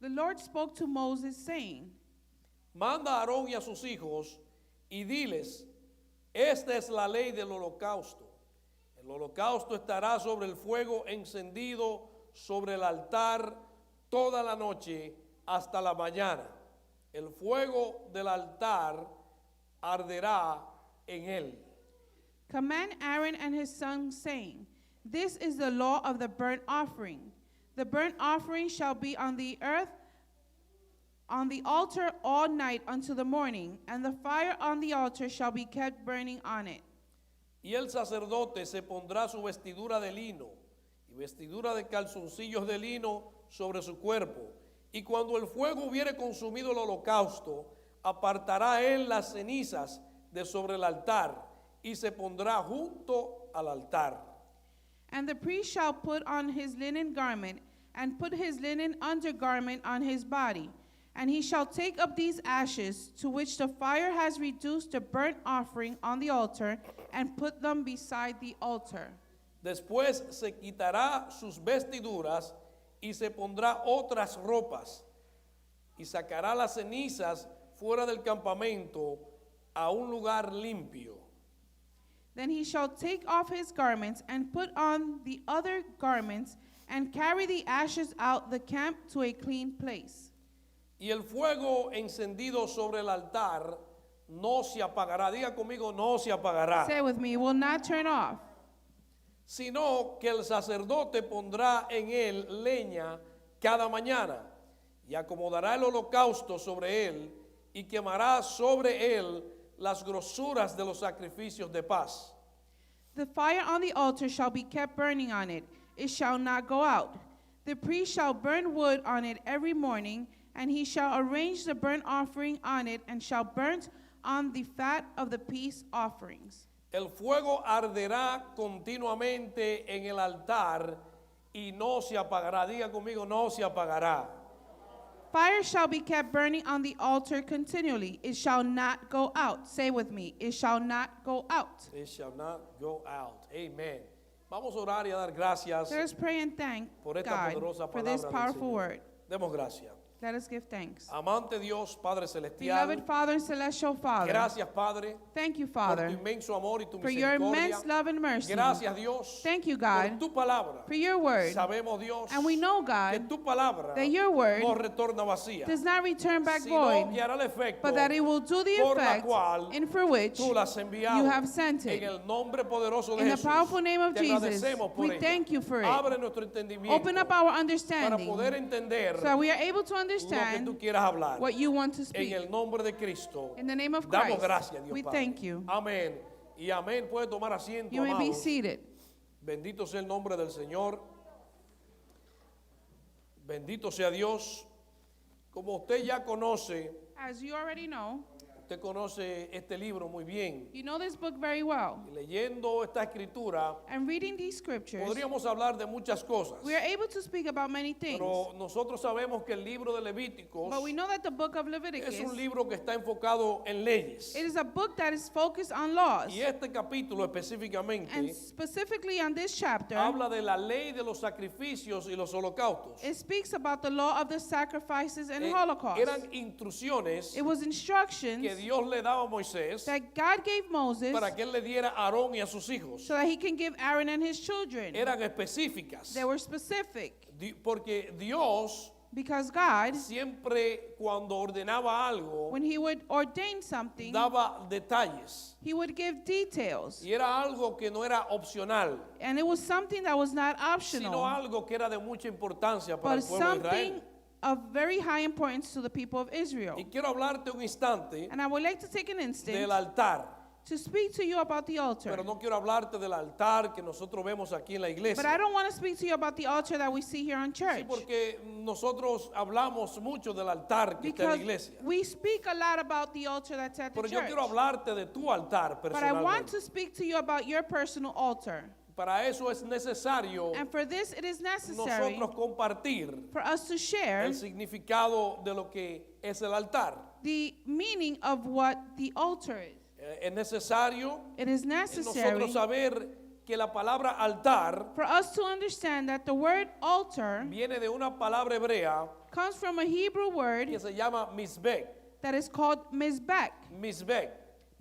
The Lord spoke to Moses, saying, Manda a Aarón y a sus hijos y diles, esta es la ley del holocausto. El holocausto estará sobre el fuego encendido sobre el altar toda la noche hasta la mañana. El fuego del altar arderá en él. Command Aaron and his sons, saying, This is the law of the burnt offering. The burnt offering shall be on the earth, on the altar all night until the morning, and the fire on the altar shall be kept burning on it. Y el sacerdote se pondrá su vestidura de lino y vestidura de calzoncillos de lino sobre su cuerpo. Y cuando el fuego hubiere consumido el holocausto, apartará él las cenizas de sobre el altar y se pondrá junto al altar. And the priest shall put on his linen garment, and put his linen undergarment on his body. And he shall take up these ashes, to which the fire has reduced the burnt offering on the altar, and put them beside the altar. Después se quitará sus vestiduras y se pondrá otras ropas, y sacará las cenizas fuera del campamento a un lugar limpio. Then he shall take off his garments, and put on the other garments, and carry the ashes out the camp to a clean place. Y el fuego encendido sobre el altar no se apagará. Diga conmigo, no se apagará. Say with me, it will not turn off. Sino que el sacerdote pondrá en él leña cada mañana y acomodará el holocausto sobre él y quemará sobre él las grosuras de los sacrificios de paz. The fire on the altar shall be kept burning on it. It shall not go out. The priest shall burn wood on it every morning, and he shall arrange the burnt offering on it, and shall burn on the fat of the peace offerings. El fuego arderá continuamente en el altar y no se apagará. Diga conmigo, no se apagará. Fire shall be kept burning on the altar continually. It shall not go out. Say with me, it shall not go out. It shall not go out. Amen. Vamos a orar y a dar gracias Let us pray and thank por esta God poderosa for this palabra del powerful Señor. word. Demos gracias. Let us give thanks. Amante Dios, Padre Celestial, Beloved Father and Celestial Father, gracias Padre thank you, por Father, tu inmenso amor y tu for your misericordia. immense love and mercy. Gracias Dios Thank you, por God, tu palabra. for your word. Sabemos Dios And we know, que God, tu palabra that your word no retorna vacía, does not return back sino void, que hará el efecto but that it will do the por la effect cual in for which tú la has enviado. you have sent En it. el nombre poderoso de In the Jesús, powerful name of te Jesus, agradecemos por we ella. thank you for it. Abre nuestro entendimiento Open up our para understanding poder entender so that we are able to lo que understand tú quieras hablar. what you want to En speak. el nombre de Cristo, In the name of damos Christ, gracias, Dios we Padre. thank you. Amén. Y amén. Puede tomar asiento, You may be amados. seated. Bendito sea el nombre del Señor. Bendito sea Dios. Como usted ya conoce, As you already know, usted conoce este libro muy bien. you know this book very well. Y leyendo esta escritura, And reading these scriptures, podríamos hablar de muchas cosas. we are able to speak about many things. Pero nosotros sabemos que el libro de Levíticos But we know that the book of Leviticus, es un libro que está enfocado en leyes. it is a book that is focused on laws. Y este capítulo And específicamente specifically on this chapter, habla de la ley de los sacrificios y los holocaustos. it speaks about the law of the sacrifices and Holocaust. Eran instrucciones It was instructions que Dios le daba a Moisés that God gave Moses para que él le diera a Aarón y a sus hijos. so that he can give Aaron and his children. Eran específicas. They were specific Porque Dios because God, siempre cuando ordenaba algo, when he would ordain something, daba detalles. he would give details. Y era algo que no era opcional, And it was something that was not sino optional, algo que era de mucha importancia para but el pueblo de something Israel. of very high importance to the people of Israel. Y quiero hablarte un instante And I would like to take an instant del altar. to speak to you about the altar. Pero no quiero hablarte del altar que nosotros vemos aquí en la But I iglesia. don't want to speak to you about the altar that we see here on Sí, church. porque nosotros hablamos mucho del altar que está en la Because iglesia. we speak a lot about the altar that's at the Pero yo church. quiero hablarte de tu altar But I want personalmente. to speak to you about your personal altar. Para eso es necesario And for this, it is necessary nosotros compartir for us to share el significado de lo que es el altar. the meaning of what the altar is. Es necesario It is necessary nosotros saber que la palabra altar for us to understand that the word altar viene de una palabra hebrea comes from a Hebrew word que se llama misbeh. that is called mizbech. Misbeh.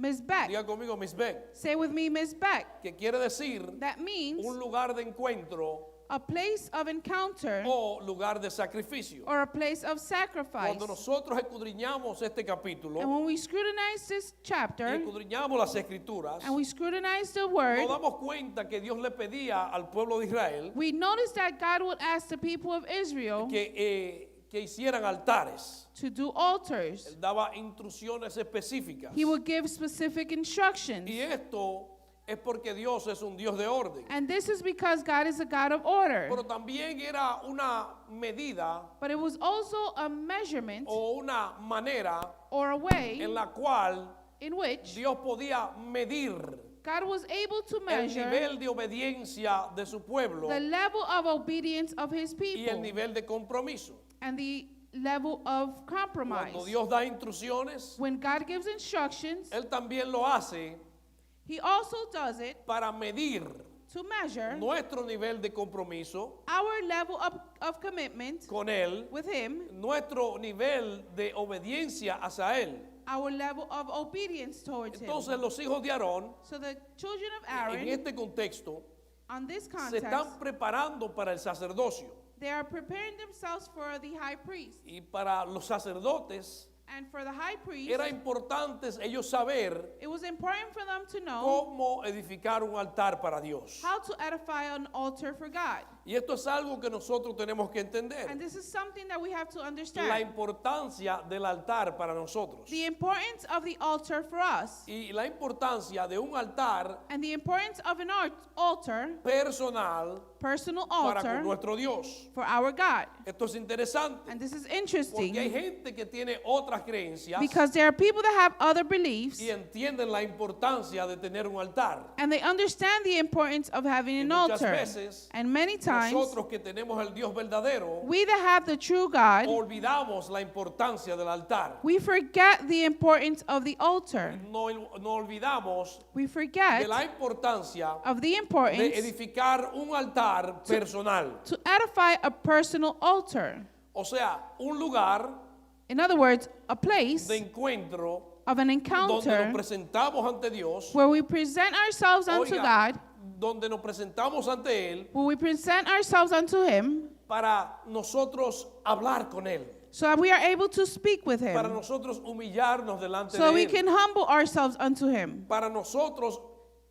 Mizbech. Diga conmigo misbeh. Say with me, mizbech. Que quiere decir That means un lugar de encuentro a place of encounter o lugar de sacrificio. or a place of sacrifice. Cuando nosotros escudriñamos este capítulo And when we scrutinize this y chapter escudriñamos las escrituras, and we scrutinize the nos word, damos cuenta que Dios le pedía al pueblo de Israel we notice that God would ask the people of Israel que hicieran altares. to do altars. Él daba instrucciones específicas. He would give specific instructions. Y esto es porque Dios es un Dios de orden. And this is because God is a God of order. Pero también era una medida But it was also a measurement o una manera or a way en la cual in which Dios podía medir God was able to el measure nivel de obediencia de su pueblo the level of obedience of his y el people nivel de compromiso. and the level of compromise. Cuando Dios da instrucciones, When God gives instructions, Él también lo hace he also does it para medir to measure nuestro nivel de compromiso our level of commitment con Él, with him, nuestro nivel de obediencia hacia Él. our level of obedience towards him. Entonces los hijos de Aarón, So the children of en Aaron, este contexto, on this se context, están preparando para el sacerdocio. they are preparing themselves for the high priest. Y para los sacerdotes And for the high priest, era importante ellos saber it was important for them to know cómo edificar un altar para Dios. how to edify an altar for God. Y esto es algo que nosotros tenemos que And entender. this is something that we have to La understand. importancia del altar para nosotros. The importance of the altar for us. Y la importancia de un altar And the importance of an altar, personal personal para altar, con nuestro Dios. for our God. Esto es interesante. And this is Porque hay interesting gente que tiene otras creencias because there are people that have other beliefs y entienden la importancia de tener un altar. and they understand the importance of having Y an muchas altar. veces And many times, nosotros que tenemos el Dios verdadero we that have the true God, olvidamos la importancia del altar. we forget the importance of the altar. No olvidamos We de forget la importancia of the de importance edificar un altar personal. to edify a personal altar. O sea, un lugar In other words, a place de encuentro of an donde encounter nos presentamos ante Dios, where we present ourselves unto oiga, God, donde nos presentamos ante Él where we present ourselves unto Him, para nosotros hablar con Él, so that we are able to speak with para Him, nosotros humillarnos delante so de we Él, can humble ourselves unto Him, para nosotros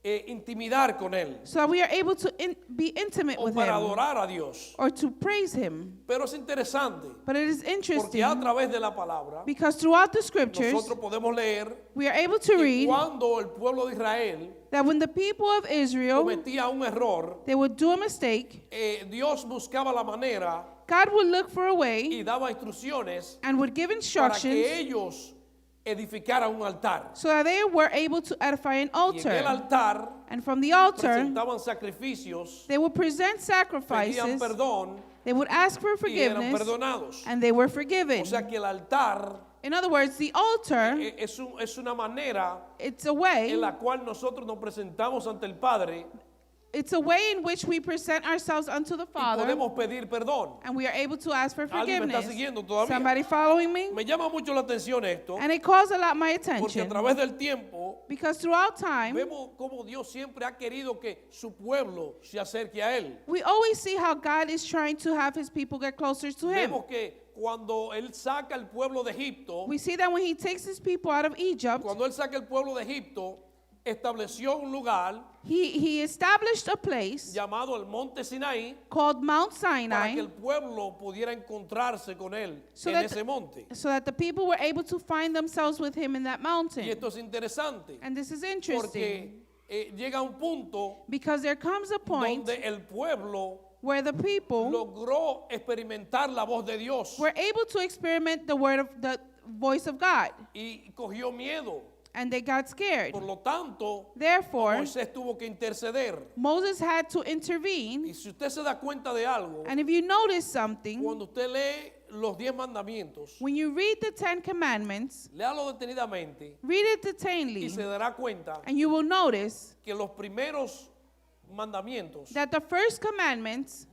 intimidar con Él so that we are able to be intimate o with para Him adorar a Dios. or to praise Him. Pero es interesante But it is porque a interesting través de la palabra because throughout the scriptures, nosotros podemos leer we are able to que read cuando el pueblo de Israel that when the people of Israel, cometía un error, they would do a mistake, Dios buscaba la manera God would look for a way y daba instrucciones and would give para instructions que ellos edificaran un altar. so that they were able to edify an Y en el altar. altar And from the altar, presentaban sacrificios, they would present pedían sacrifices, perdón they would ask for y eran forgiveness, perdonados. and they were O forgiven. sea que el altar In other words, the altar, es una manera it's a way, en la cual nosotros nos presentamos ante el Padre it's a way in which we present ourselves unto the y Father, podemos pedir perdón. and we are able to ask for ¿Alguien me está forgiveness. siguiendo todavía? Somebody following me? Me llama mucho la atención esto, And it calls a lot my porque a attention través del tiempo because throughout time, vemos cómo Dios siempre ha querido que su pueblo se acerque a Él. we always see how God is trying to have His people get closer to Him. Vemos que cuando Él saca el pueblo de Egipto, We see that when He takes His people out of Egypt, cuando Él saca el pueblo de Egipto, estableció un lugar He established a place llamado el Monte Sinaí called Mount para Sinai que el pueblo pudiera encontrarse con Él So en that- ese monte. so that the people were able to find themselves with Him in that Y mountain. esto es interesante And this is interesting porque llega un punto because there comes a point donde el pueblo where the people logró experimentar la voz de Dios were able to experiment the voice of God, y cogió miedo. and they got scared. Por lo tanto, Therefore, Moisés tuvo que interceder. Moses had to intervene. Y si usted se da cuenta de algo, And if you notice something, cuando usted lee los 10 mandamientos, when you read the 10 Commandments, léalo detenidamente read it y detainly, se dará cuenta and you will notice que los primeros mandamientos that the first commandments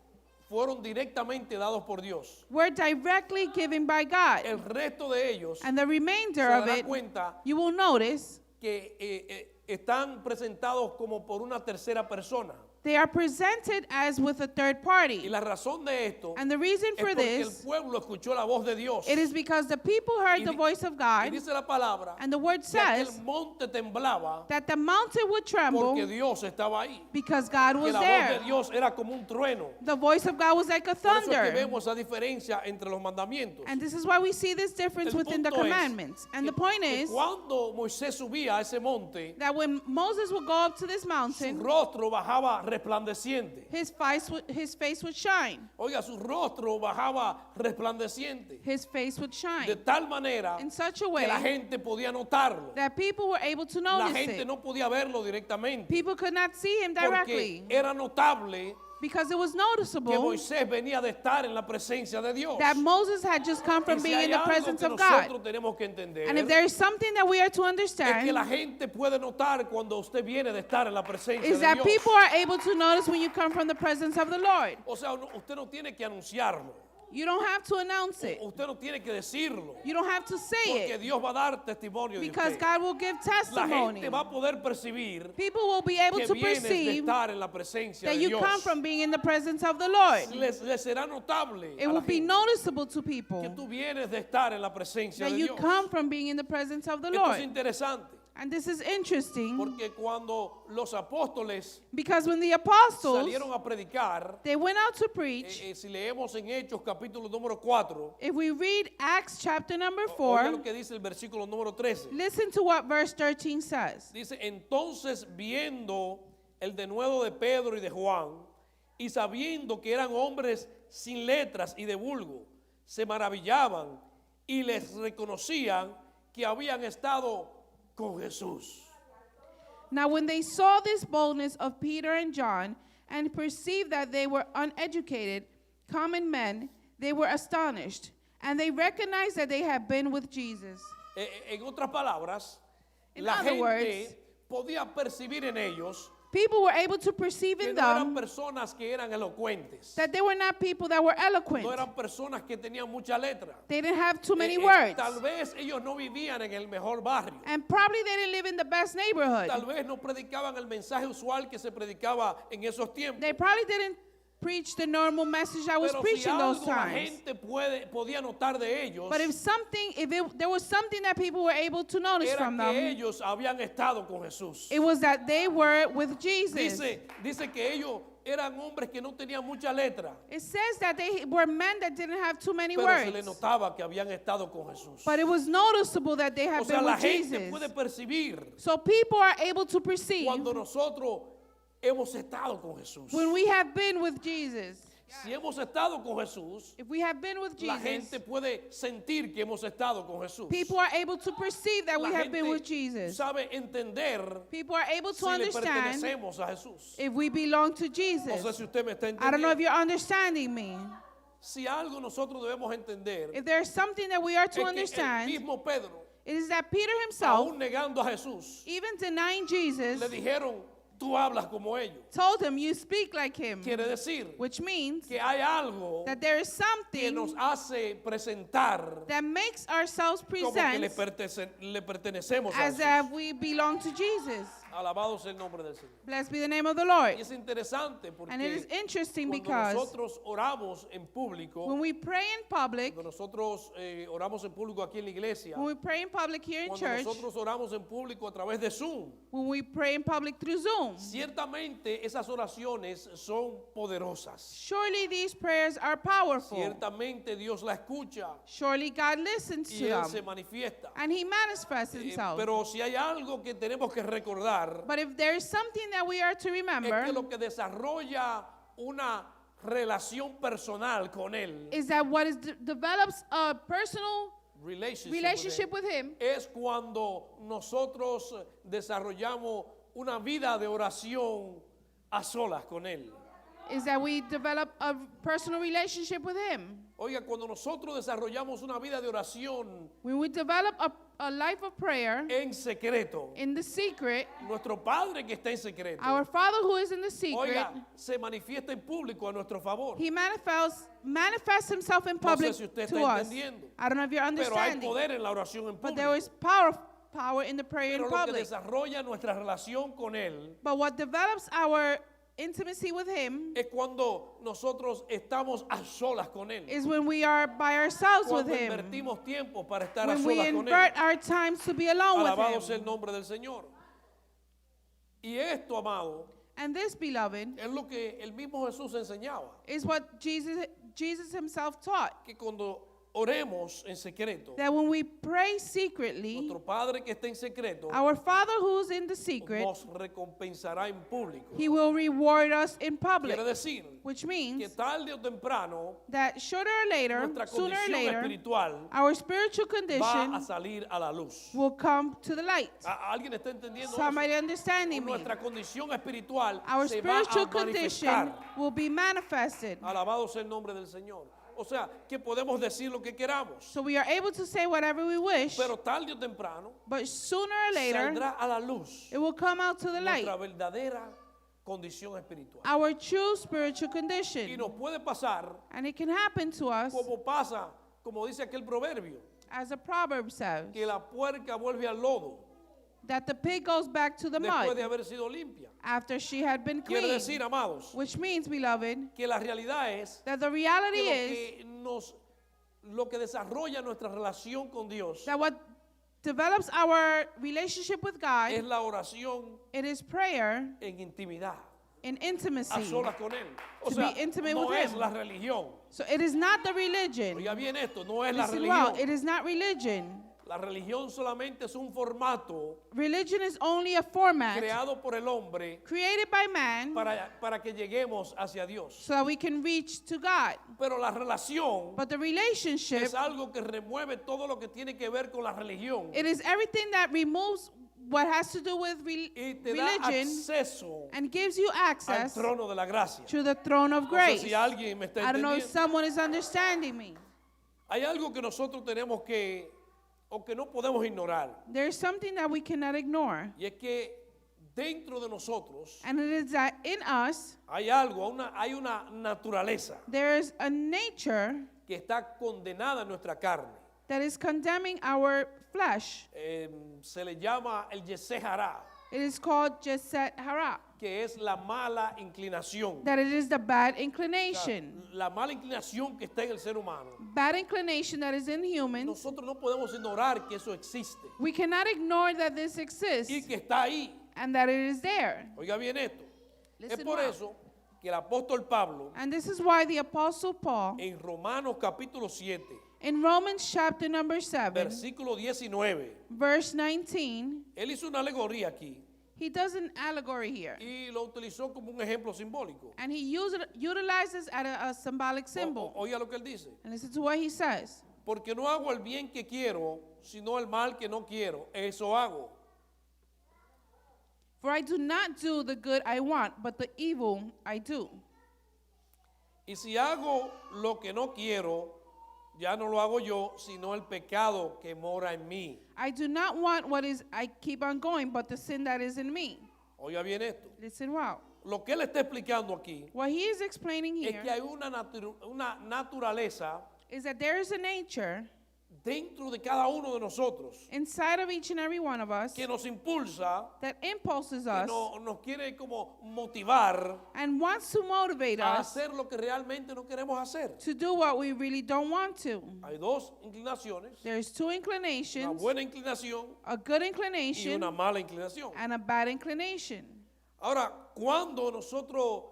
fueron directamente dados por Dios. were directly given by God. El resto de ellos And the se remainder of dará it, cuenta you will notice, que están presentados como por una tercera persona. they are presented as with a third Y party. la razón de esto And the reason es for porque el this, pueblo escuchó la voz de Dios. it is because the people heard Y the di- voice of Y God, dice la palabra and the word que aquel says monte temblaba that the mountain would tremble porque Dios estaba ahí. because God Que was la voz there. de Dios era como un trueno. The voice of God was like a Por eso es que thunder. vemos esa diferencia entre los mandamientos. And this is why we see this difference El within the punto es commandments. And the que- point que is cuando Moisés subía a ese monte, that when Moses would go up to this su mountain, rostro bajaba resplandeciente. his face would shine. Oiga, su rostro bajaba resplandeciente. His face would De shine tal manera in such a que la way gente podía notarlo. that people were able to La notice gente it. no podía verlo directamente. People could not see him Porque directly era notable because it was que noticeable Moisés venía de estar en la presencia de Dios. that Moses had just come Y from si being hay in the algo presence que of God. nosotros tenemos que entender, And if there is something that we are to es que understand, la gente puede notar cuando usted viene de estar en la presencia is de that Dios. people are able to notice when you come from the presence of the Lord. O sea, usted no tiene que anunciarlo. You don't have to announce it. Usted no tiene que decirlo. You don't have to say Porque it Dios va a dar testimonio de because usted. God will give La testimony. gente va a poder percibir People will be able que to vienes de perceive estar en la presencia that de you Dios. come from being in the presence of the Lord. Les será notable It a will la be gente noticeable to que people tú vienes de estar en la presencia that de you Dios. come from being in the presence of the Esto es Lord. interesante And this is interesting porque cuando los apóstoles because when the apostles, salieron a predicar, they went out to preach. si leemos en Hechos capítulo número 4, If we read Acts chapter number oiga 4, lo que dice el versículo número 13. listen to what verse 13 says. Dice, entonces viendo el denuedo de Pedro y de Juan, y sabiendo que eran hombres sin letras y de vulgo, se maravillaban y les reconocían que habían estado con Jesús. Now when they saw this boldness of Peter and John and perceived that they were uneducated, common men, they were astonished, and they recognized that they had been with Jesus. En otras palabras, In la other gente words, podía percibir en ellos people were able to perceive que in no eran them personas que eran elocuentes, that they were not people that were eloquent. no eran personas que tenían mucha letra. They didn't have too many Eh, words. Tal vez ellos no vivían en el mejor barrio. And probably they didn't live in the best neighborhood. Tal vez no predicaban el mensaje usual que se predicaba en esos tiempos. They probably didn't preach the normal message I was Pero si preaching those algo la times. gente podía notar de ellos, But there was something that people were able to notice era from que them, ellos habían estado con Jesús. it was that they were with Jesus. Dice que ellos eran hombres que no tenían mucha letra, It says that they were men that didn't have too many pero se les words. notaba que habían estado con Jesús. But it was noticeable that they O had sea, been la with gente Jesus. puede percibir So people are able to perceive cuando nosotros hemos estado con Jesús. when we have been with Jesus. Si hemos estado con Jesús, If we have been with la Jesus, gente puede sentir que hemos estado con Jesús. people are able to perceive that La we have been gente with Jesus. sabe entender People are able to si le understand pertenecemos a Jesús. if we belong to No sé Jesus. si usted me está I don't know if entendiendo. you're understanding me. Si algo nosotros debemos entender If there's something that we are es to que el understand, mismo Pedro, it is that Peter himself, aún negando a Jesús, even denying Jesus, le dijeron, tú hablas como ellos. told him, you speak like him, Quiere decir which means que hay algo that there is que nos something hace presentar that makes ourselves como que present le pertenecemos a as Jesús. if we belong to Jesus. Alabado sea el nombre del Señor. Blessed be the name of the Lord. Y es interesante porque And it is interesting cuando because nosotros oramos en público, when we pray in public, cuando nosotros oramos en público aquí en la iglesia, when we pray in public here in cuando church, nosotros oramos en público a través de Zoom, when we pray in public through Zoom, ciertamente esas oraciones son poderosas. surely these prayers are powerful. Ciertamente Dios la escucha Surely God listens y to Él se them. manifiesta. And he manifests himself. Pero si hay algo que tenemos que recordar, But if there is something that we are to es remember, que lo que desarrolla una relación personal con Él, is that what develops a personal relationship with with him Él, es cuando nosotros desarrollamos una vida de oración a solas con Él. is that we develop a personal relationship with Him. Oiga, cuando nosotros desarrollamos una vida de oración When we develop a life of prayer en secreto, in the secret, nuestro Padre que está en secreto, our Father who is in the secret, oiga, se manifiesta en público a nuestro favor. He manifests Himself in No sé public si usted to está us. entendiendo. I don't know if you're Pero hay understanding. poder en la oración en But there público. is power in the prayer Pero in lo que public. desarrolla nuestra relación con Él But what develops our intimacy with Him es cuando nosotros estamos a solas con Él. is when we are by ourselves with Cuando Him. invertimos tiempo para estar a When we solas con invert Él. our times to be alone Alabado with sea Him. el nombre del Señor. Y esto, amado, And this, beloved, es lo que el mismo Jesús enseñaba. is what Jesus Himself taught. Que cuando oremos en secreto, That when we pray secretly, nuestro Padre que está en secreto our Father who's in the secret, nos recompensará en público. He will reward us in public. Quiere decir Which que means tarde o temprano that sooner or later, nuestra sooner or condición later, espiritual our spiritual va a condition salir a la luz. will come to the light. ¿Alguien está entendiendo Somebody eso? understanding me? Nuestra condición espiritual Our se va a spiritual condition manifestar. will be manifested. Alabado sea el nombre del Señor. O sea, que podemos decir lo que queramos, So we are able to say whatever we wish, pero tarde o temprano but sooner or later, saldrá a la luz it will come out to the light. nuestra verdadera condición espiritual. Our true spiritual Y condition. nos puede pasar And it can happen to us, como pasa, como dice aquel proverbio, as the proverb says, que la puerca vuelve al lodo that the pig goes back to the después de mud haber sido limpia. after she had been Quiere cleaned. decir, amados, Which means, beloved, que la realidad es that the reality que is lo que desarrolla nuestra relación con Dios that what develops our relationship with es God, la oración it is prayer en intimidad, in a intimacy. solas con Él. O To sea, be intimate no with es Him. la religión. So it is not the religion. Oiga bien esto, no es la Listen well, religión. it is not religion. La religión solamente es un formato Religion is only a format creado por el hombre created by man para que lleguemos hacia Dios. so that we can reach to God. Pero la relación But the relationship, es algo que remueve todo lo que tiene que ver con la religión it is everything that removes what has to do with y te da religion acceso and gives you al access trono de la gracia. to the throne of No sé grace. si alguien me está I don't know if entendiendo. someone is understanding me. Hay algo que nosotros tenemos o que no podemos ignorar, There is something that we cannot ignore, y es que dentro de nosotros and it is that in us hay algo, hay una naturaleza there is a nature que está condenada en nuestra carne. that is condemning our flesh. Se le llama el Yetzer Hara, It is called Jeset Hara, que es la mala inclinación. that it is the bad O sea, inclination. la mala inclinación que está en el ser humano. Bad inclination that is in humans. Nosotros no podemos ignorar que eso existe We cannot ignore that this exists y que está ahí. and that it is there. Oiga bien esto. Es Listen por well. eso que el apóstol Pablo And this is why the Apostle Paul, en Romanos capítulo 7, in Romans chapter number 7, versículo 19, verse 19, él hizo una alegoría aquí he does an allegory here. y lo utilizó como un ejemplo simbólico. And he utilizes at a symbolic symbol. Oiga lo que él dice. And listen to what he says. Porque no hago el bien que quiero, sino el mal que no quiero. Eso hago. For I do not do the good I want, but the evil I do. Y si hago lo que no quiero, ya no lo hago yo, sino el pecado que mora en mí. I do not want what is I keep on going, but the sin that is in me. Oiga bien esto. Listen well. Lo que él está explicando aquí What he is explaining es que here hay una naturaleza is that there is a nature dentro de cada uno de nosotros inside of each and every one of us que nos impulsa, that impulses que us nos quiere como motivar and wants to motivate a us hacer lo que realmente no queremos hacer. to do what we really don't want to. Hay dos inclinaciones, There's two una inclinations, buena inclinación a good y inclination una mala inclinación. and a bad inclination. Ahora, cuando nosotros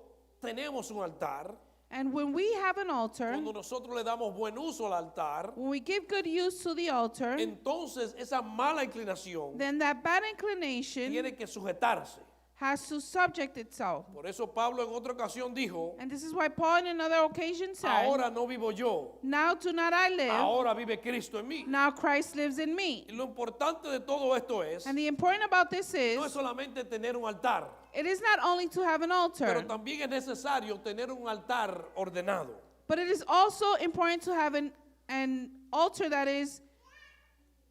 tenemos un altar, And when we have an altar, cuando nosotros le damos buen uso al altar, when we give good use to the altar, entonces esa mala inclinación then that bad inclination tiene que sujetarse. has to subject itself. Por eso Pablo en otra ocasión dijo, And this is why Paul in another occasion said, ahora no vivo yo, now do not I live, ahora vive Cristo en mí. now Christ lives in me. Y lo importante de todo esto es, And the important about this no es is, solamente tener un altar, it is not only to have an pero altar, también es necesario tener un altar ordenado. but it is also important to have an altar that is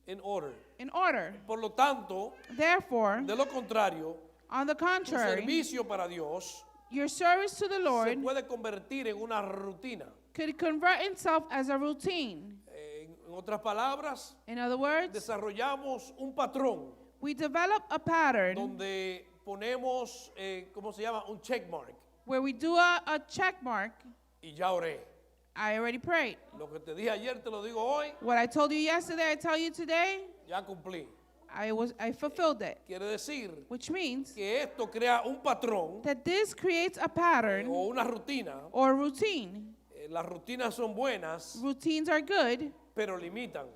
En order. in order. Por lo tanto, Therefore, de lo contrario, on the tu contrary, servicio para Dios your service to the se Lord puede convertir en una rutina. could convert itself as a routine. En otras palabras, In other words, desarrollamos un patrón we develop a pattern donde ponemos, ¿cómo se llama? Un check mark. where we do a check mark. Y ya oré. I already prayed. Lo que te dije ayer te lo digo hoy, What I told you yesterday, I tell you today. ya cumplí. I fulfilled it, Quiere decir which means que esto crea un patrón that this creates a pattern o una rutina. or routine. Las rutinas son buenas, Routines are good, pero limitan.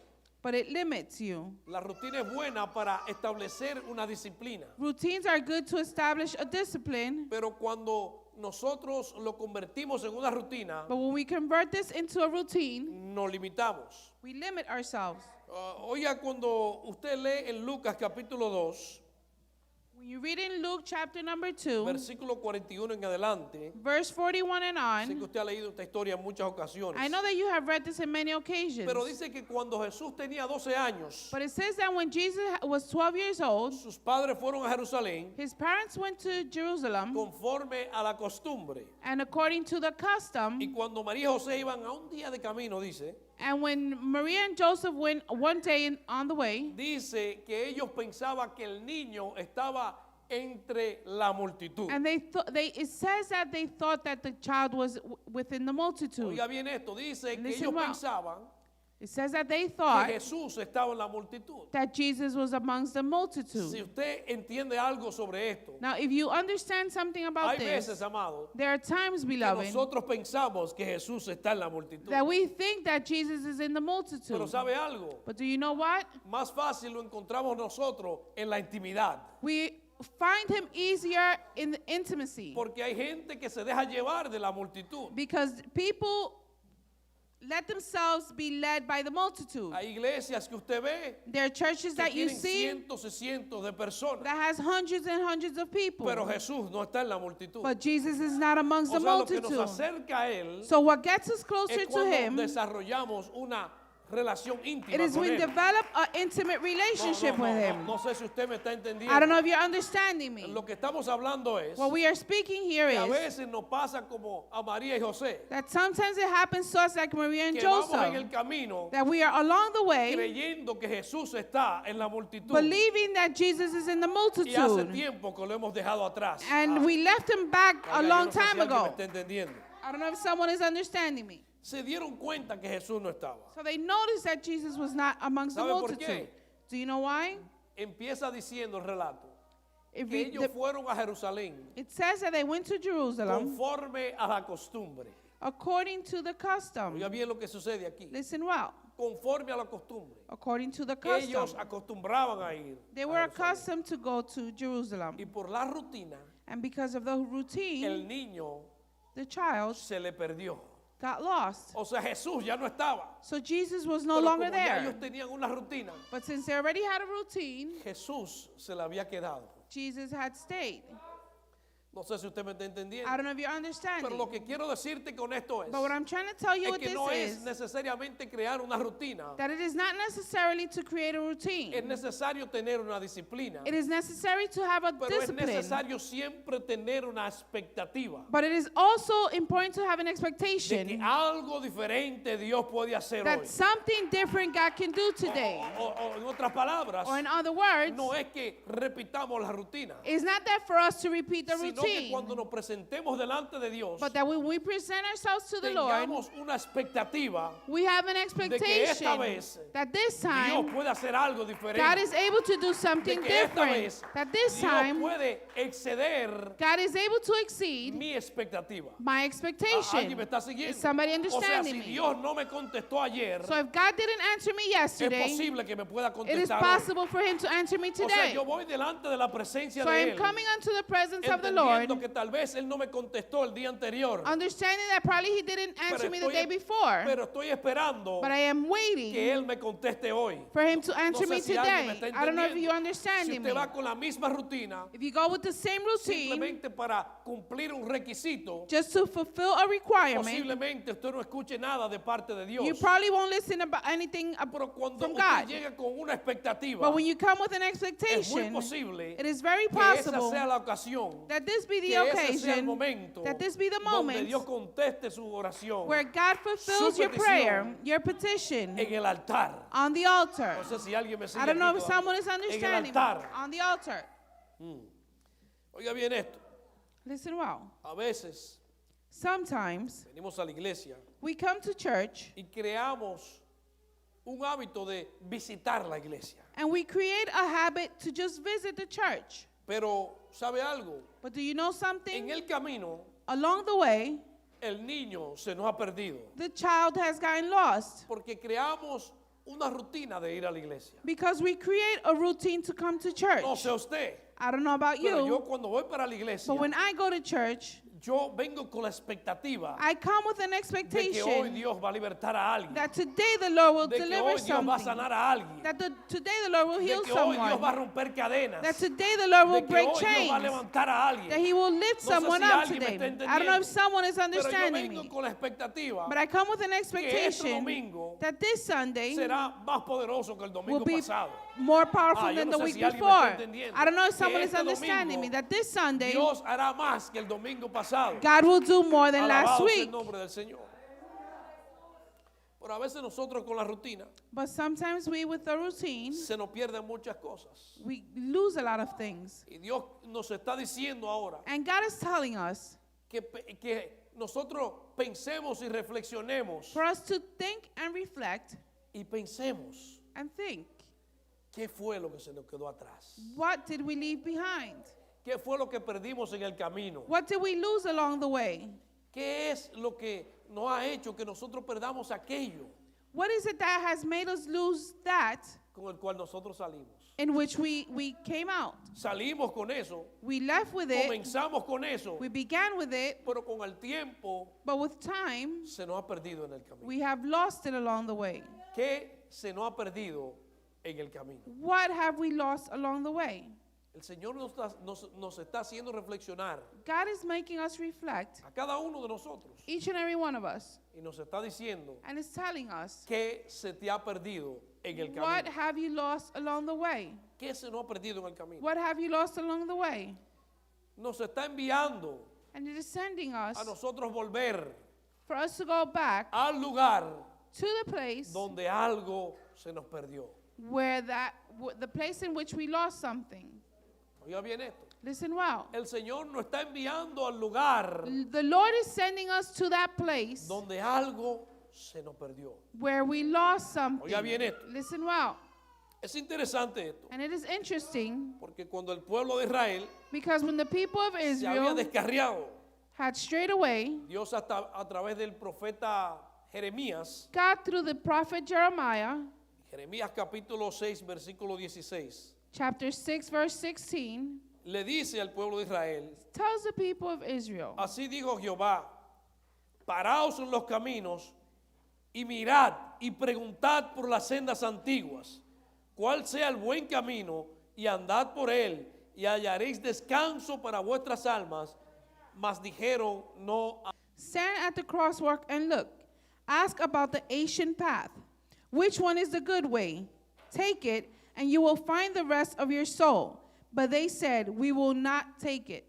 but it limits you. La rutina es buena para establecer una disciplina, Routines are good to establish a discipline, pero cuando nosotros lo convertimos en una rutina, but when we convert this into a routine, nos limitamos. we limit ourselves. Oiga, cuando usted lee en Lucas capítulo 2, When you read in Luke chapter number 2, versículo 41 en adelante, verse 41 and sé que on, usted ha leído esta historia en muchas ocasiones, I know that you have read this in many occasions, pero dice que cuando Jesús tenía 12 años, but it says that when Jesus was 12 years old, sus padres fueron a Jerusalén his parents went to Jerusalem, conforme a la costumbre. and according to the Y custom, cuando María y José iban a un día de camino, dice and when Maria and Joseph went one day on the way, que ellos pensaban que el niño estaba entre la multitud. and it says that they thought that the child was within the multitude. Oiga bien esto, dice que Listen ellos well. pensaban It says that they que thought Jesús estaba en la multitud. that Jesus was amongst the Si multitude. usted entiende algo sobre esto, Now, if you understand something about hay this, veces, amado, there are times, que beloved, nosotros pensamos que Jesús está en la multitud. that we think that Jesus is in the Pero multitude. ¿sabe algo? But do you know what? Más fácil lo encontramos nosotros en la intimidad. We find him easier in the intimacy Porque hay gente que se deja llevar de la multitud. because people let themselves be led by the multitude. Hay iglesias que usted ve There are churches que that you tienen see cientos y cientos de personas, that has hundreds and hundreds of people, pero Jesús no está en la multitud. but Jesus is not amongst O the sea, lo que nos multitude. acerca a Él So what gets us es closer to cuando him, desarrollamos una relación íntima it is con when we Él. develop an intimate relationship with him. No sé si usted me está entendiendo. I don't know if you're understanding me. Lo que estamos hablando es What we are speaking here que a is veces nos pasa como a María y José, that sometimes it happens to us like Maria and que vamos en el Joseph, camino that we are along the way creyendo que Jesús está en la multitud believing that Jesus is in the y hace multitude. tiempo que lo hemos dejado atrás. And we left him back Oiga, a yo long no sé si time alguien me ago. está entendiendo. I don't know if someone is understanding me. Se dieron cuenta que Jesús no estaba. So they noticed that Jesus was not amongst the ¿Sabe por multitude. qué? Do you know why? Empieza diciendo el relato If que we, ellos fueron a Jerusalén it says that they went to Jerusalem conforme a la costumbre. according to the custom. Oiga bien lo que sucede aquí. Listen well. Conforme a la costumbre. According to the Ellos custom. acostumbraban a ir. They a were Jerusalén. accustomed to go to Jerusalem. Y por la rutina, And because of the el routine, niño the child se le perdió. got lost. O sea, Jesús ya no estaba. So Jesus was no Pero longer como ya there. ellos tenían una rutina, But since they already had a routine, Jesús se le había quedado. Jesus had stayed. No sé si usted me está entendiendo. I don't know if you're Pero understanding. lo que quiero decirte con esto es, But what I'm trying to tell you es with que this no es is necesariamente crear una rutina. that it is not necessarily to create a Es routine. necesario tener una disciplina. It is necessary to have a Pero es discipline. necesario siempre tener una expectativa But it is also important to have an de que expectation algo diferente Dios puede hacer hoy. that something different God can do today. O en otras palabras, Or in other words, no es que repitamos la rutina, it's not that for us to repeat the sino routine. cuando nos presentemos delante de Dios, But that when we present ourselves to the Lord, tengamos una expectativa we have an de que esta expectation vez that this Dios time puede hacer algo diferente. God is able to do De something que esta different. vez That this Dios time puede exceder God is able to exceed mi expectativa. my ¿Alguien expectation. me está siguiendo? Is somebody O sea, understanding si me? Dios no me contestó ayer, So if God didn't answer me es yesterday, posible que me pueda it is contestar hoy. possible for him to answer me O sea, today. yo voy delante de la presencia So I de am Él, coming unto the presence of the Lord, entendiendo que tal vez Él no me contestó el día anterior, understanding that probably he didn't answer me the day before, pero estoy esperando but I am que waiting Él me conteste hoy. for him to No answer sé me si alguien me today. está I don't know if entendiendo. you're Si understanding me. usted va con la misma rutina, If you go with the same routine, simplemente para cumplir un requisito, just to fulfill a requirement, posiblemente usted no escuche nada de parte de Dios. you probably won't listen about anything Pero cuando from usted God. llega con una expectativa, But when you come with an es muy expectation, posible it is very que esa possible sea la ocasión, that this be the que ese sea el occasion, momento that this be the donde moment Dios conteste su oración where God fulfills Su your petición prayer, your petition, en el altar. on the altar. No sé si alguien me sigue I don't know aquí if todavía. someone is En el understanding me. altar. On the altar. Oiga bien esto. Listen well. A veces Sometimes venimos a la iglesia we come to church y creamos un hábito de visitar la iglesia. and we create a habit to just visit the church. Pero, ¿sabe algo? But do you know something? En el camino, Along the way, el niño se nos ha perdido. the child has gotten lost Porque creamos una rutina de ir a la iglesia. because we create a routine to come to church. No sé usted, I don't know about pero yo you, cuando voy para la iglesia, but when I go to church, yo vengo con la expectativa I come with an de que hoy expectation Dios va a libertar a alguien, that today the Lord will de que deliver hoy Dios va a something, sanar a alguien, that today the Lord will de heal que hoy Dios va a someone, romper cadenas, that today the Lord will de que break hoy Dios va a chains, levantar a alguien. that He will lift No sé someone si up alguien me today. está I don't know if entendiendo. someone is Pero yo understanding vengo me, con la expectativa but I come with an que este expectation domingo that this Sunday será más poderoso que el will domingo be pasado. more powerful Yo than no the sé week si alguien me está before. entendiendo. I don't know if Que someone is este understanding me, domingo that this Sunday Dios hará más que el domingo pasado. God will do more than Alabado last sea el week. nombre del Señor. Pero a veces nosotros con la rutina But sometimes we, with the routine, se nos pierden muchas cosas. we lose a lot of things. Y Dios nos está diciendo ahora And God is telling us que nosotros pensemos y reflexionemos for us to think and reflect y pensemos and think, qué fue lo que se nos quedó atrás. what did we leave behind? ¿Qué fue lo que perdimos en el camino? What did we lose along the way? ¿Qué es lo que nos ha hecho que nosotros perdamos aquello What is it that has made us lose that con el cual nosotros salimos? in which we came out? Salimos con eso, We left with it, comenzamos con eso, we began with it, pero con el tiempo but with time, se nos ha perdido en el camino. we have lost it along the way. ¿Qué se nos ha perdido en el camino? What have we lost along the way? El Señor nos está haciendo reflexionar God is making us reflect, a cada uno de nosotros each and every one of us, y nos está diciendo and is telling us, qué se te ha perdido en el what camino. have you lost along the way? ¿Qué se nos ha perdido en el camino? What have you lost along the way? Nos está enviando And it is sending us a nosotros volver for us to go back al lugar to the place donde algo se nos perdió. where the place in which we lost something. Oiga bien esto. Listen well. El Señor nos está enviando al lugar The Lord is sending us to that place donde algo se nos perdió. where we lost something. Oiga bien esto. Listen well. Es interesante esto, And it is interesting porque cuando el pueblo de Israel because when the people of se había Israel descarriado, had strayed away, Dios hasta a través del profeta Jeremías, God through the prophet Jeremiah, Jeremías capítulo 6, versículo 16, chapter 6, verse 16, le dice al pueblo de Israel, tells the people of Israel, así dijo Jehová, paraos en los caminos y mirad y preguntad por las sendas antiguas, cuál sea el buen camino y andad por él y hallaréis descanso para vuestras almas, mas dijeron no. stand at the crosswalk and look. Ask about the ancient path. Which one is the good way? Take it, and you will find the rest of your soul. But they said, we will not take it.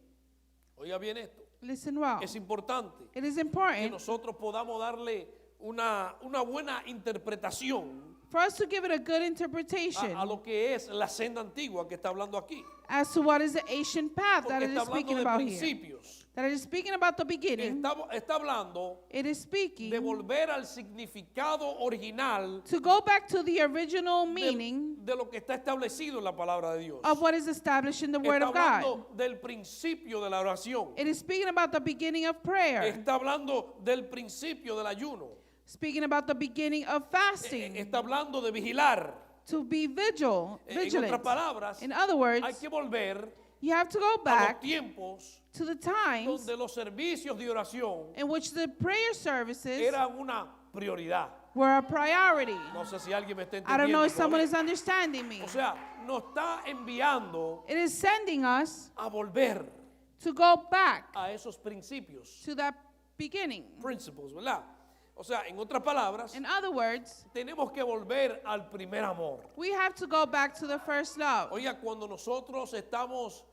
Oiga bien esto, Listen well. es importante It is que important nosotros podamos darle una buena interpretación For us to give it a good interpretation a lo que es la senda antigua que está hablando aquí. as to what is the ancient path that Porque it está is hablando speaking de about here. principios. That it is speaking about the beginning. Está hablando It is speaking de volver al significado original to go back to the original meaning de lo que está establecido en la palabra de Dios. of what is established in the Word Está of God. hablando del principio de la oración. It is speaking about the beginning of prayer, Está hablando del principio del ayuno. speaking about the beginning of fasting, Está hablando de vigilar. to be En vigilant. otras palabras, In other words, hay que volver you have to go a los back tiempos to the times donde los servicios de oración in which the prayer services eran una prioridad. were a priority. No sé si alguien me está I don't know entendiendo. if someone todavía. is understanding me. O sea, nos está enviando It is sending us a volver to go back a esos principios. to that beginning. Principles, ¿verdad? O sea, en otras palabras, In other words, tenemos que volver al primer amor. we have to go back to the first love. Oiga, cuando nosotros estamos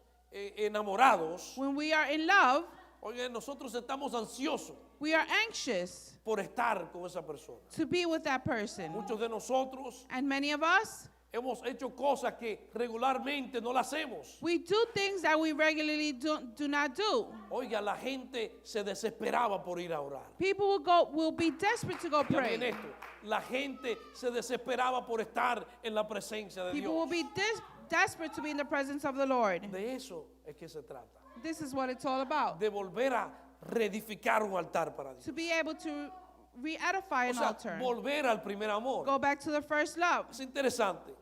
enamorados, When we are in love, oiga, nosotros estamos ansiosos we are anxious por estar con esa persona. to be with that person. Muchos de nosotros And many of us, hemos hecho cosas que regularmente no las hacemos. we do things that we regularly do not do. Oiga, la gente se desesperaba por ir a orar. People will be desperate to go Oiga bien pray. esto, la gente se desesperaba por estar en la presencia de People will Dios. be desperate to be in the presence of the Lord. De eso es que se trata. This is what it's all about. De volver a reedificar un altar para Dios. To be able to re-edify O an sea, altar. volver al primer amor. Go back to the first love. Es interesante.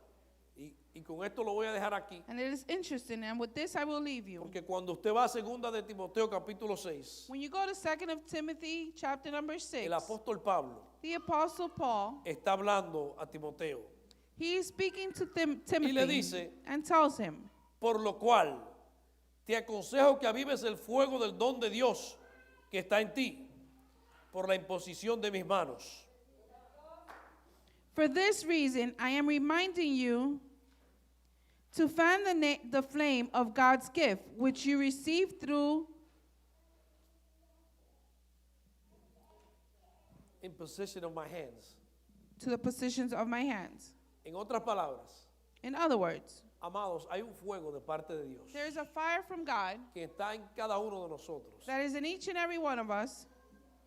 Y con esto lo voy a dejar aquí. And it is interesting, and with this I will leave you. Porque cuando usted va a segunda de Timoteo capítulo 6, When you go to 2 of Timothy, chapter number 6, el apóstol Pablo the Apostle Paul, está hablando a Timoteo. he is speaking to le Timothy dice, and tells him, Por lo cual, te aconsejo que avives el fuego del don de Dios que está en ti, por la imposición de mis manos. For this reason, I am reminding you to fan the flame of God's gift, which you received through Imposition of my hands. to the positions of my hands. En otras palabras, In other words, amados, hay un fuego de parte de Dios there is a fire from God que está en cada uno de nosotros. that is in each and every one of us.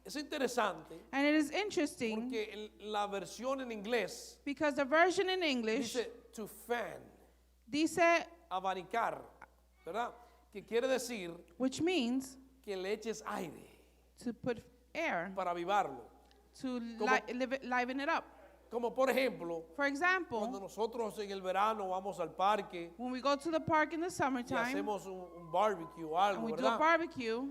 Es interesante And it is interesting porque la versión en inglés because the version in English dice to fan, dice, abanicar, ¿verdad? Que quiere decir which means que le eches aire to put air, para avivarlo. to Como- liven it up. Como por ejemplo, For cuando example, nosotros en el verano vamos al parque when we go to the park in the y summertime hacemos un barbecue o and algo, we do a ¿verdad? barbecue,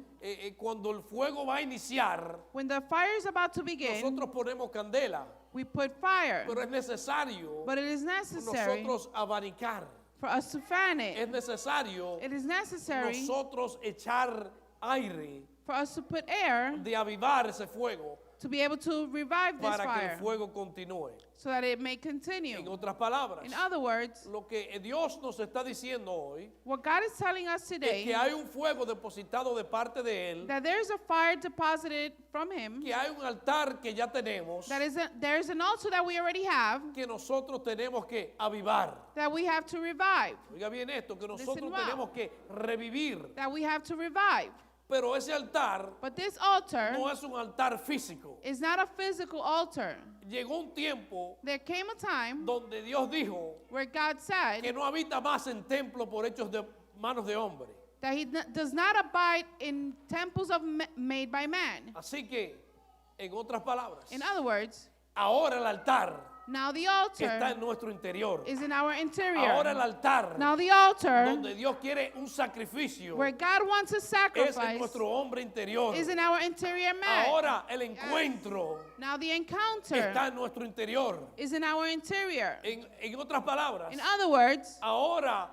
Cuando el fuego va a iniciar, when the fire is about to begin, nosotros ponemos candela, we put fire. pero es necesario But it is necessary nosotros abanicar. for us to fan Es it. necesario It is necessary nosotros echar aire for us to put air de avivar ese fuego to be able to revive this para que el fire fuego continúe. so that it may En continue. otras palabras, In other words, lo que Dios nos está diciendo hoy what God is telling us es today, que hay un fuego depositado de parte de Él, that there is a fire deposited from Him, que hay un altar que ya tenemos, there is an altar that we already have que nosotros tenemos que avivar. that we have to revive, Oiga bien esto, que nosotros well. tenemos que revivir. that we have to revive. Pero ese altar But this altar no es un altar físico. is not a physical altar. Llegó un tiempo There came a time donde Dios dijo where God que said no habita más en templo por hechos de manos de hombre. that He does not abide in temples made by man. Así que, en otras palabras, In other words, ahora el altar now the está altar en nuestro interior. is in our Ahora el interior. altar Now the altar donde Dios quiere un sacrificio where God wants a es en sacrifice nuestro hombre interior. is in our interior man. Ahora el encuentro Now the encounter está en nuestro interior. is in our interior. En otras palabras, In other words, ahora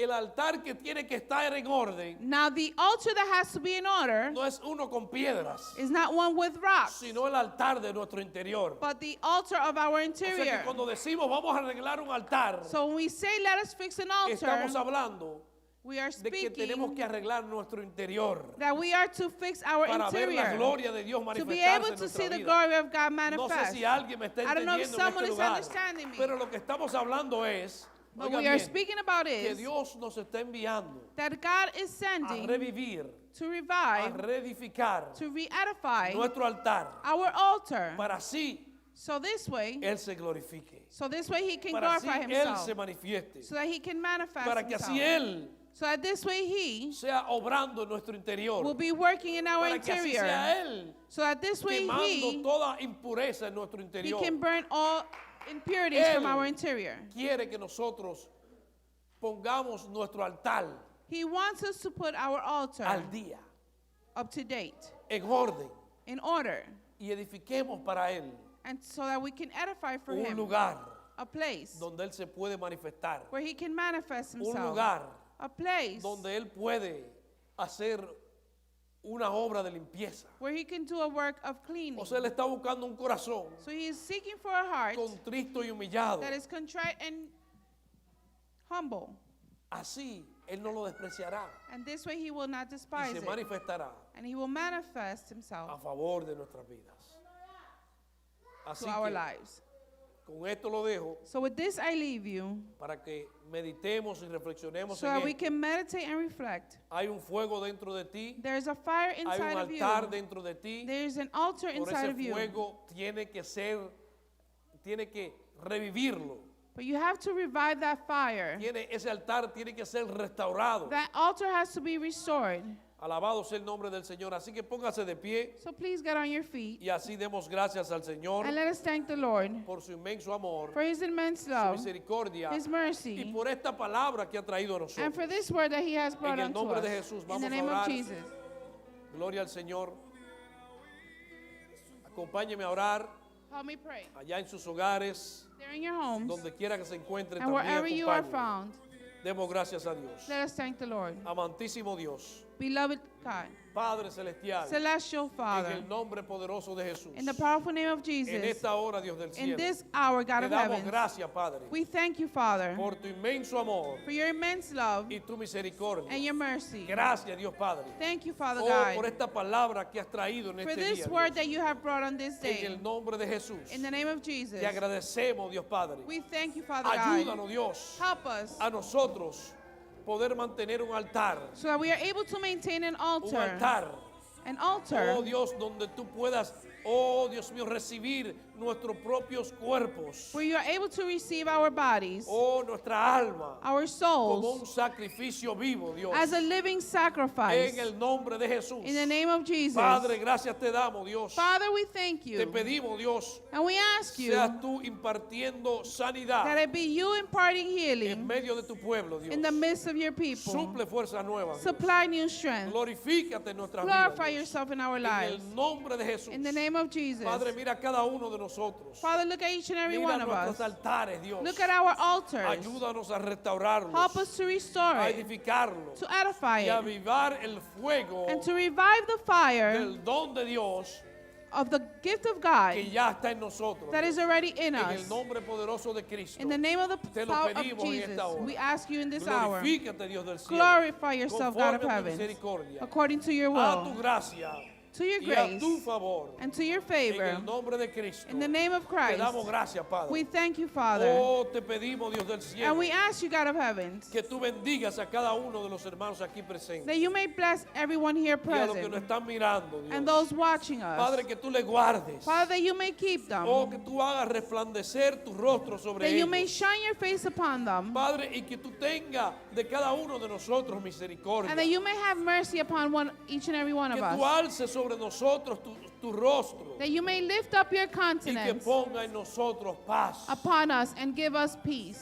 el altar que tiene que estar en orden now the altar that has to be in order no es uno con piedras, is not one with rocks, sino el altar de nuestro interior. but the altar of our O sea que interior. cuando decimos vamos a arreglar un altar, So when we say let us fix an estamos altar, hablando We are de que tenemos speaking que arreglar nuestro interior that we are to fix our para ver la interior, gloria de Dios to be manifestarse able en to nuestra see the vida. glory of God No sé manifest. si alguien me está I don't know if entendiendo en someone este is lugar, understanding me. pero lo que estamos hablando es, But oiga we are bien, speaking about que is Dios nos está enviando that God is a sending revivir, to a revive, reedificar to re-edify nuestro altar, our altar, para así so this way He can para así glorify Él Himself, se manifieste, so that He can manifest para que así Himself, Él so that this way He sea obrando en nuestro interior, will be working in our para que así interior, sea Él so that this way quemando toda impureza en nuestro He interior. can burn all impurities from Él our interior. quiere que nosotros pongamos nuestro altar He wants us to put our altar al día, up to date, en orden, in order, y edifiquemos para Él and so that we can edify for un Him lugar a place donde Él se puede manifestar, where He can manifest un Himself, lugar a place donde Él puede hacer una obra de limpieza. where He can do a work of cleaning. O sea, Él está buscando un corazón So He is seeking for a heart contristo y humillado. that is contrite and humble, Así Él no lo despreciará and this way He will not y despise se it, manifestará and He will manifest a Himself favor de nuestras vidas. Así to our que lives. con esto lo dejo So with this I leave you, para que meditemos y reflexionemos so en that we esto. can meditate and reflect. Hay un fuego dentro de ti, There is a fire hay inside un of you. altar dentro de ti. There is an altar Por inside ese of you. fuego tiene que revivirlo. But you have to revive that fire. Ese altar tiene que ser restaurado. That altar has to be restored. Alabado sea el nombre del Señor. Así que póngase de pie So please get on your feet y así demos gracias al Señor and let us thank the Lord por su inmenso amor, for His immense su love, misericordia His y mercy, por esta palabra que ha traído a and nosotros. for this word that He has brought En el unto nombre de us. Jesús, In vamos the a name of orar. Jesus. Gloria al Señor. Acompáñeme a orar Help me pray. allá en sus hogares, There in your homes donde quiera que se encuentren. and wherever También you are acompáñeme. found, Demos gracias a Dios. let us thank the Lord. Amantísimo Dios, Beloved God, Padre celestial, celestial en Father, el nombre poderoso de Jesús, in the powerful name of en Jesus, esta hora, Dios del in cielo, this hour, God te of damos heaven, gracias, Padre, we thank you, Father, por tu inmenso amor for your immense love y tu misericordia. and your mercy. Gracias, Dios Padre, Thank you, Father por God, esta palabra que has traído en for este this día. word Dios. that you have brought on this En day. el nombre de Jesús, In the name of Jesus, te agradecemos, Dios Padre. we thank you, Father God. Ayúdanos, Dios, Help us a nosotros poder mantener un altar. so that we are able to maintain an Un altar. altar, An altar oh Dios, donde tú puedas, oh Dios mío, recibir nuestros propios cuerpos, where you are able to receive our bodies, oh nuestra alma, our como un souls, sacrificio vivo, Dios, as a living sacrifice. en el nombre de Jesús. In the name of Jesus. Padre, gracias te damos, Dios. Father, we thank Te you. pedimos, Dios, And we ask you seas tú impartiendo sanidad that it be you imparting en healing medio de tu pueblo, Dios. in the midst of your people. Suple fuerza nueva, Dios. Supply new strength. Glorifícate en nuestras Glorify vidas, Dios. yourself in our En lives. el nombre de Jesús. In the name of Jesus. Padre, mira a cada uno de nosotros. Father, look at each and every Mira one of nuestros us. altares, Dios. Look at our altars. Ayúdanos a restaurarlos, Help us to restore a it, edificarlos to edify y it, avivar el fuego and to revive the fire del don de Dios of the gift of God que ya está en nosotros. that is already in En us. el nombre poderoso de Cristo. In the name of the Te lo power of pedimos en Jesus, esta hora. we ask you in this hour, Glorifícate, Dios del cielo. glorify yourself, God of Conforme a tu heaven, misericordia, according to your a tu will, gracia to your y a tu grace, favor. and to your En favor. el nombre de Cristo. In the name of Te Christ, damos gracias, Padre. we thank you, Father, Oh, te pedimos, Dios del cielo, and we ask you, God of heaven, que tú bendigas a cada uno de los hermanos aquí presentes that you may bless everyone here y a los que nos present están mirando, Dios. and those watching us. Padre, que tú le guardes. Father, that you may keep them, Oh, que tú hagas resplandecer tu rostro sobre that you may ellos. shine your face upon them, Padre, y que tú tengas de cada uno de nosotros misericordia. and that you may have mercy upon each and every one Que of tú us, alces sobre nosotros tu rostro that you may lift up your y que countenance ponga en nosotros paz. upon us and give us peace.